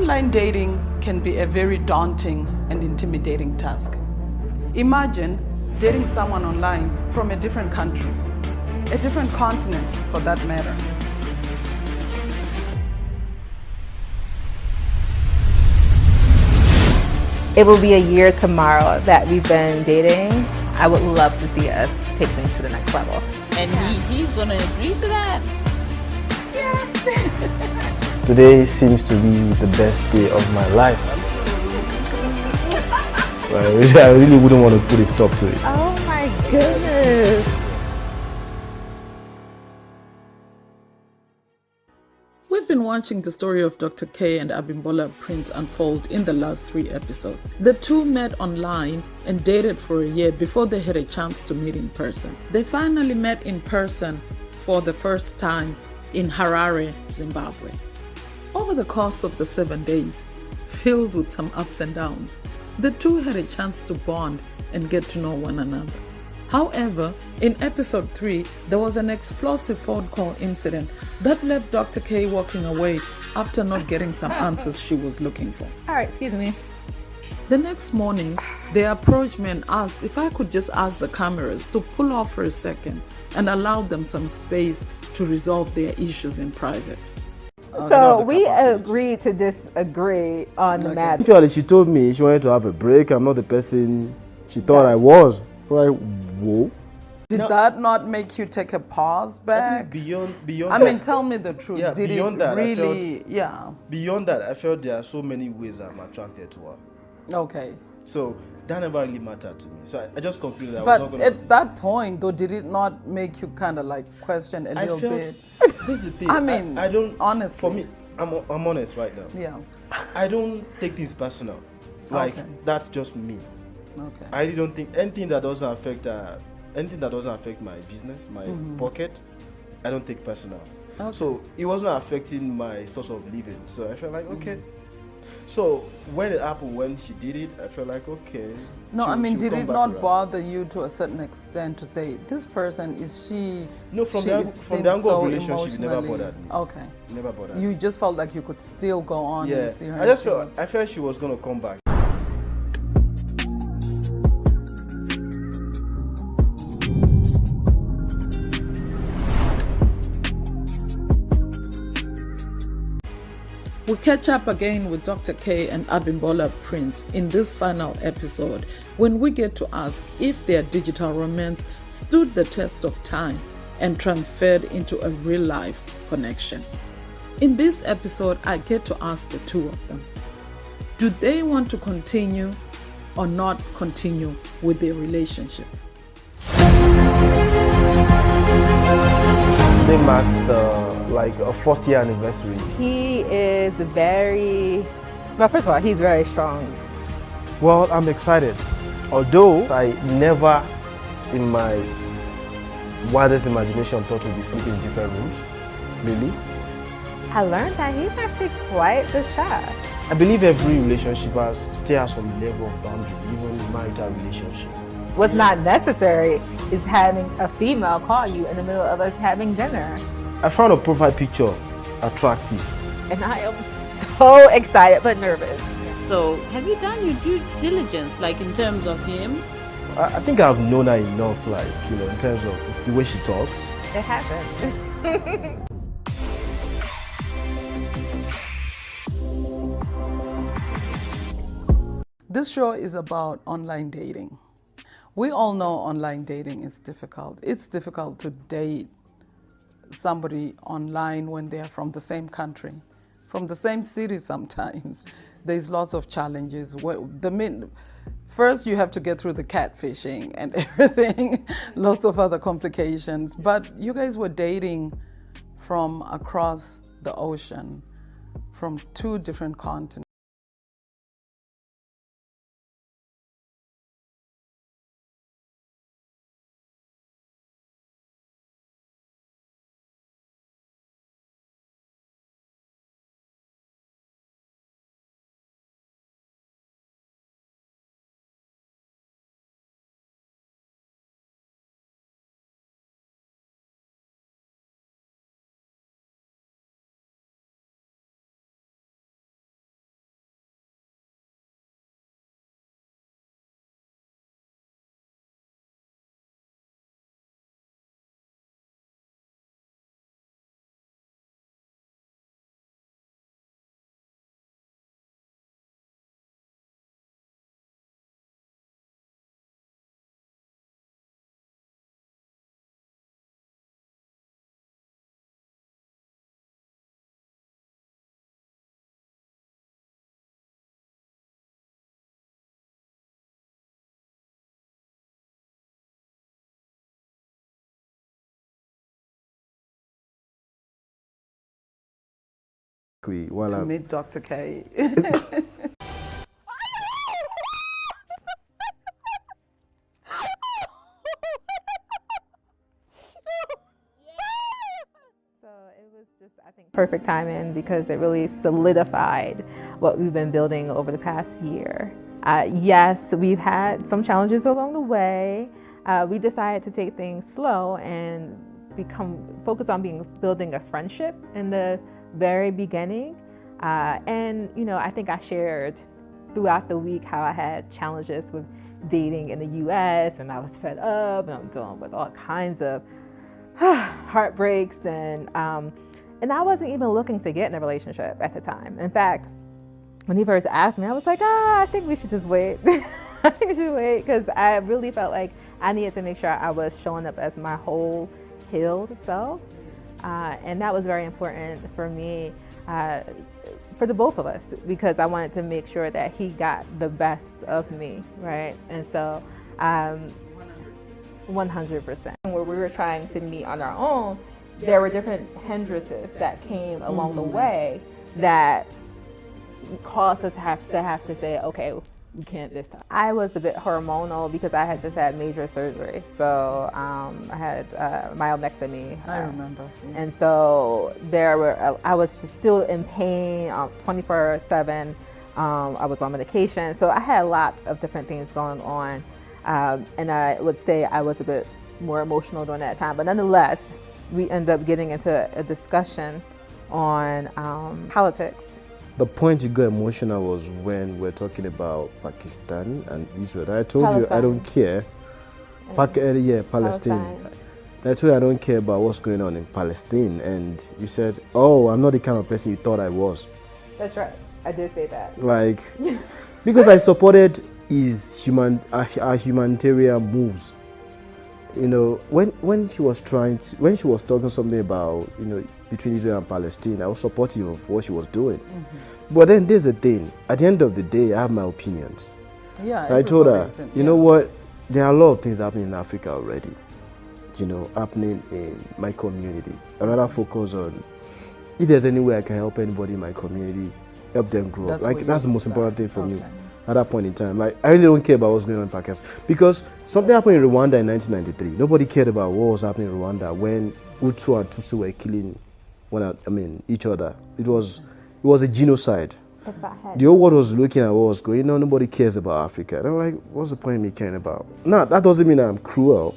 Online dating can be a very daunting and intimidating task. Imagine dating someone online from a different country, a different continent for that matter. It will be a year tomorrow that we've been dating. I would love to see us take things to the next level. And he's gonna agree to that? Yeah. Today seems to be the best day of my life. I really wouldn't want to put a stop to it. Oh my goodness. We've been watching the story of Dr. K and Abimbola Prince unfold in the last 3 episodes. The two met online and dated for a year before they had a chance to meet in person. They finally met in person for the first time in Harare, Zimbabwe. Over the course of the 7 days, filled with some ups and downs, the two had a chance to bond and get to know one another. However, in episode 3, there was an explosive phone call incident that left Dr. K walking away after not getting some answers she was looking for. All right, excuse me. The next morning, they approached me and asked if I could just ask the cameras to pull off for a second and allow them some space to resolve their issues in private. So we agreed to disagree on the matter. Actually, she told me she wanted to have a break. I'm not the person she thought I was. Like, whoa. Did that not make you take a pause back? Beyond I mean, tell me the truth. Yeah, Did beyond it that, really, Beyond that, I felt there are so many ways I'm attracted to her. Okay. So that never really mattered to me. So I just concluded I was But not going to... at that point, though, did it not make you kind of like question a little bit? This is the thing. I mean, I don't... honestly. For me, I'm honest right now. Yeah. I don't take things personal. Like, that's just me. Okay. I really don't think anything that doesn't affect my business, my pocket, I don't take personal. Okay. So it wasn't affecting my source of living. So I felt like, okay. So when it happened, when she did it, I felt like, okay. No, I mean, did it not bother you to a certain extent to say, this person, is she... No, from the angle of relationship, it never bothered me. Okay. Never bothered me. You just felt like you could still go on and see her. I felt she was going to come back. We catch up again with Dr. K and Abimbola Prince in this final episode when we get to ask if their digital romance stood the test of time and transferred into a real-life connection. In this episode, I get to ask the two of them, do they want to continue or not continue with their relationship? Today marks a first year anniversary. He is well, first of all, he's very strong. Well, I'm excited. Although I never in my wildest imagination thought we'd be sleeping in different rooms. Really? I learned that he's actually quite the shy. I believe every relationship still has some level of boundary, even marital relationship. What's not necessary is having a female call you in the middle of us having dinner. I found a profile picture attractive. And I am so excited but nervous. So, have you done your due diligence, like in terms of him? I think I've known her enough, like, in terms of the way she talks. It happens. This show is about online dating. We all know online dating is difficult. It's difficult to date somebody online when they're from the same country, from the same city sometimes. There's lots of challenges. First, you have to get through the catfishing and everything, lots of other complications. But you guys were dating from across the ocean, from 2 different continents. basically while To I'm meet Dr. K. So it was just, I think, perfect timing because it really solidified what we've been building over the past year. Yes, we've had some challenges along the way. We decided to take things slow and focus on building a friendship in the very beginning. And I think I shared throughout the week how I had challenges with dating in the US and I was fed up and I'm dealing with all kinds of heartbreaks and I wasn't even looking to get in a relationship at the time. In fact, when he first asked me, I was like, I think we should just wait. I think we should wait because I really felt like I needed to make sure I was showing up as my whole healed self. And that was very important for me, for the both of us, because I wanted to make sure that he got the best of me, right? And so 100%. Where we were trying to meet on our own, there were different hindrances that came along the way that caused us to have to say, okay, we can't this time. I was a bit hormonal because I had just had major surgery. So I had myomectomy. I remember. Yeah. And so I was just still in pain 24/7. I was on medication. So I had lots of different things going on. And I would say I was a bit more emotional during that time. But nonetheless, we ended up getting into a discussion on politics. The point you got emotional was when we're talking about Pakistan and Israel. I told you I don't care. Palestine. I told you I don't care about what's going on in Palestine. And you said, oh, I'm not the kind of person you thought I was. That's right. I did say that. Like, because I supported our humanitarian moves. When she was talking something about, between Israel and Palestine, I was supportive of what she was doing. Mm-hmm. But then there's the thing, at the end of the day, I have my opinions. Yeah. I told her, you know what, there are a lot of things happening in Africa already, happening in my community. I'd rather focus on, if there's any way I can help anybody in my community, help them grow up. That's the most important thing for me. At that point in time, I really don't care about what's going on in Pakistan, because something happened in Rwanda in 1993. Nobody cared about what was happening in Rwanda when Hutu and Tutsi were killing each other. It was a genocide. The whole world was looking at what was going on. Nobody cares about Africa. And I'm like, what's the point of me caring about? No, that doesn't mean I'm cruel.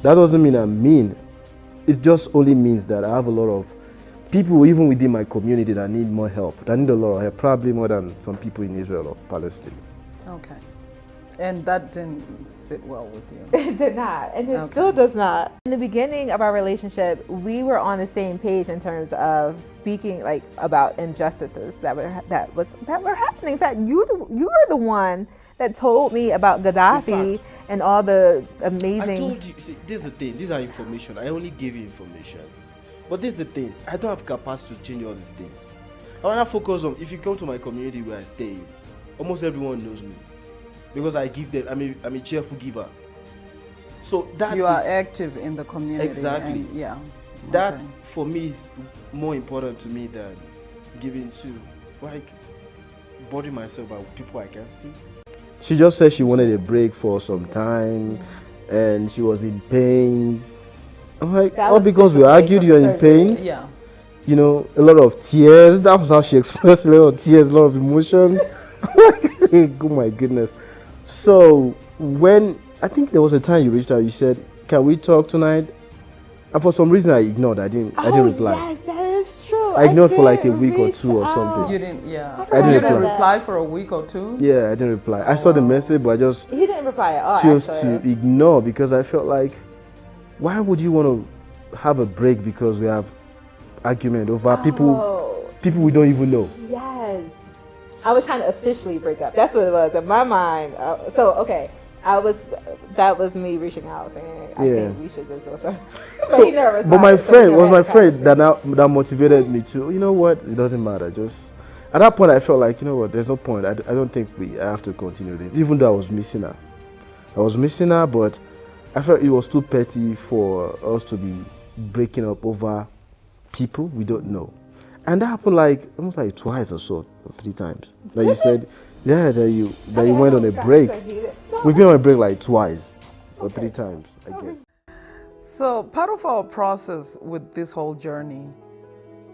That doesn't mean I'm mean. It just only means that I have a lot of people, even within my community, that need more help. That need a lot of help, probably more than some people in Israel or Palestine. Okay. And that didn't sit well with you? It did not, and it still does not. In the beginning of our relationship, we were on the same page in terms of speaking about injustices that were happening. In fact, you were the one that told me about Gaddafi and all the amazing... I told you, see, this is the thing, these are information. I only gave you information. But this is the thing, I don't have capacity to change all these things. I want to focus on, if you come to my community where I stay, almost everyone knows me. Because I give them, I'm a cheerful giver. So that you are active in the community. Exactly. And, that for me is more important to me than giving to, bothering myself about people I can't see. She just said she wanted a break for some time, and she was in pain. I'm like, because we argued, you're in pain? Yeah. A lot of tears. That was how she expressed, a lot of tears, a lot of emotions. Oh my goodness. So I think there was a time you reached out, you said, can we talk tonight? And for some reason I ignored. I didn't reply. Yes, that is true. I ignored for a week or two or something. You didn't, yeah. I didn't reply for a week or two? Yeah, I didn't reply. I saw the message, but He didn't reply at all. Chose to ignore, because I felt like, why would you want to have a break because we have argument over people we don't even know? Yes. I was trying to officially break up. That's what it was in my mind. That was me reaching out saying, I think we should just do something. But my friend that motivated me to, you know what, it doesn't matter. Just at that point I felt like, you know what, there's no point. I don't think I have to continue this, even though I was missing her. But I felt it was too petty for us to be breaking up over people we don't know. And that happened like almost like twice or so, or 3 times. That you said, yeah, that you went on a break. We've been on a break like twice or 3 times, I guess. So part of our process with this whole journey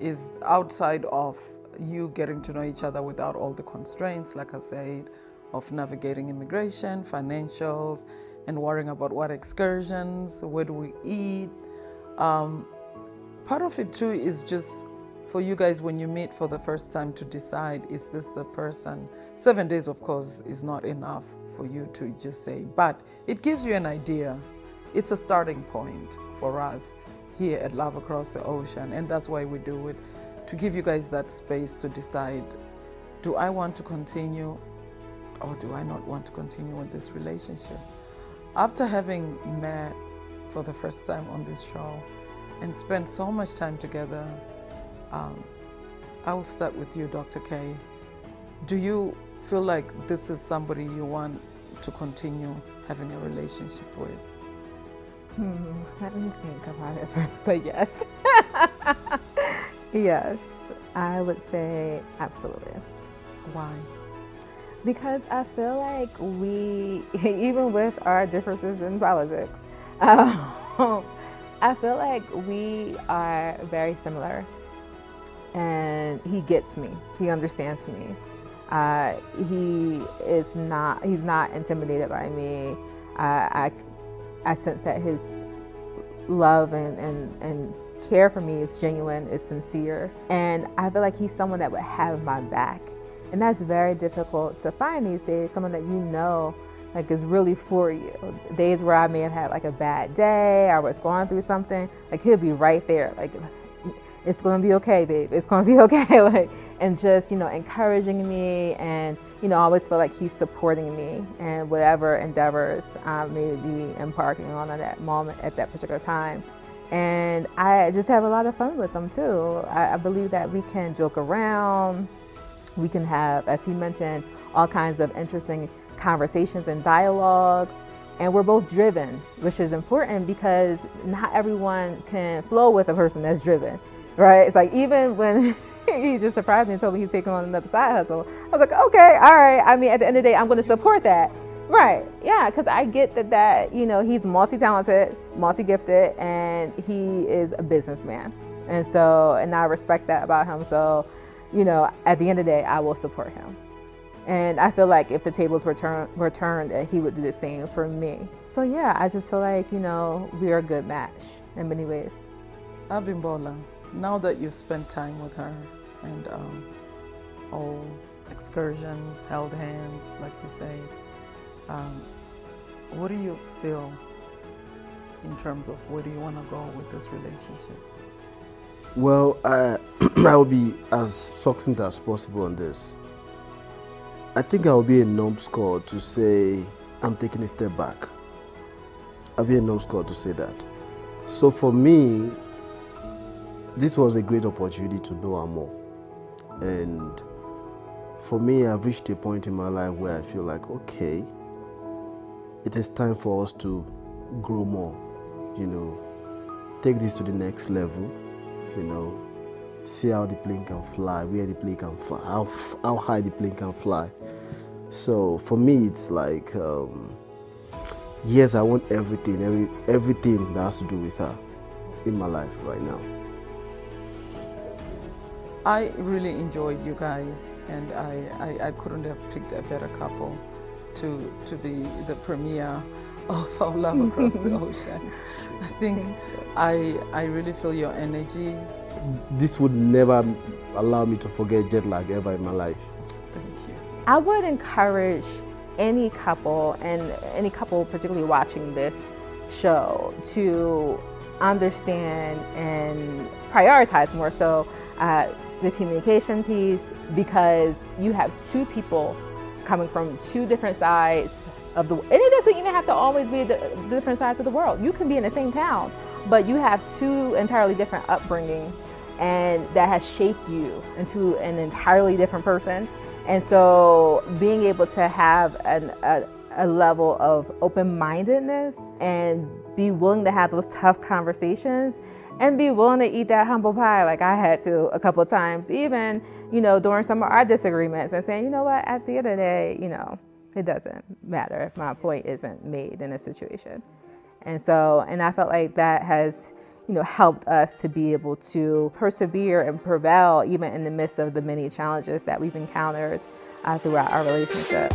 is outside of you getting to know each other without all the constraints, like I said, of navigating immigration, financials, and worrying about what excursions, where do we eat. Part of it too is just for you guys when you meet for the first time to decide, is this the person? 7 days, of course, is not enough for you to just say, but it gives you an idea. It's a starting point for us here at Love Across the Ocean, and that's why we do it, to give you guys that space to decide, do I want to continue or do I not want to continue with this relationship? After having met for the first time on this show and spent so much time together, I will start with you, Dr. K. Do you feel like this is somebody you want to continue having a relationship with? Let me think about it first, but yes. Yes, I would say absolutely. Why? Because I feel like we, even with our differences in politics, I feel like we are very similar. And he gets me. He understands me. He's not intimidated by me. I sense that his love and care for me is genuine, is sincere. And I feel like he's someone that would have my back. And that's very difficult to find these days, someone that you know like is really for you. Days where I may have had like a bad day, I was going through something, like he'll be right there, like, it's gonna be okay, babe, it's gonna be okay, like, and just, you know, encouraging me, and, you know, I always feel like he's supporting me in whatever endeavors I may be embarking on at that moment, at that particular time. And I just have a lot of fun with him too. I believe that we can joke around, we can have, as he mentioned, all kinds of interesting conversations and dialogues, and we're both driven, which is important because not everyone can flow with a person that's driven. Right? It's like, even when he just surprised me and told me he's taking on another side hustle, I was like, okay, all right. I mean, at the end of the day, I'm going to support that. Right. Yeah. Because I get that, you know, he's multi-talented, multi-gifted, and he is a businessman. And I respect that about him. So, you know, at the end of the day, I will support him. And I feel like if the tables were turned, that he would do the same for me. So yeah, I just feel like, you know, we are a good match in many ways. Abimbola, now that you've spent time with her and all excursions, held hands, like you say, what do you feel in terms of where do you want to go with this relationship? Well, I will be as succinct as possible on this. I think I'll be a numbskull to say I'm taking a step back. I'll be a numbskull to say that. So for me, this was a great opportunity to know her more. And for me, I've reached a point in my life where I feel like, okay, it is time for us to grow more, you know, take this to the next level, you know, see how the plane can fly, where the plane can fly, how high the plane can fly. So for me, it's like, yes, I want everything that has to do with her in my life right now. I really enjoyed you guys, and I couldn't have picked a better couple to be the premiere of our Love Across the Ocean. I think I really feel your energy. This would never allow me to forget Jetlag ever in my life. Thank you. I would encourage any couple, and any couple particularly watching this show, to understand and prioritize more so the communication piece, because you have two people coming from two different sides of the, and it doesn't even have to always be the different sides of the world. You can be in the same town, but you have two entirely different upbringings, and that has shaped you into an entirely different person. And so being able to have a level of open-mindedness and be willing to have those tough conversations and be willing to eat that humble pie like I had to a couple of times, even, you know, during some of our disagreements, and saying, you know what, at the end of the day, you know, it doesn't matter if my point isn't made in a situation. And I felt like that has, you know, helped us to be able to persevere and prevail even in the midst of the many challenges that we've encountered throughout our relationship.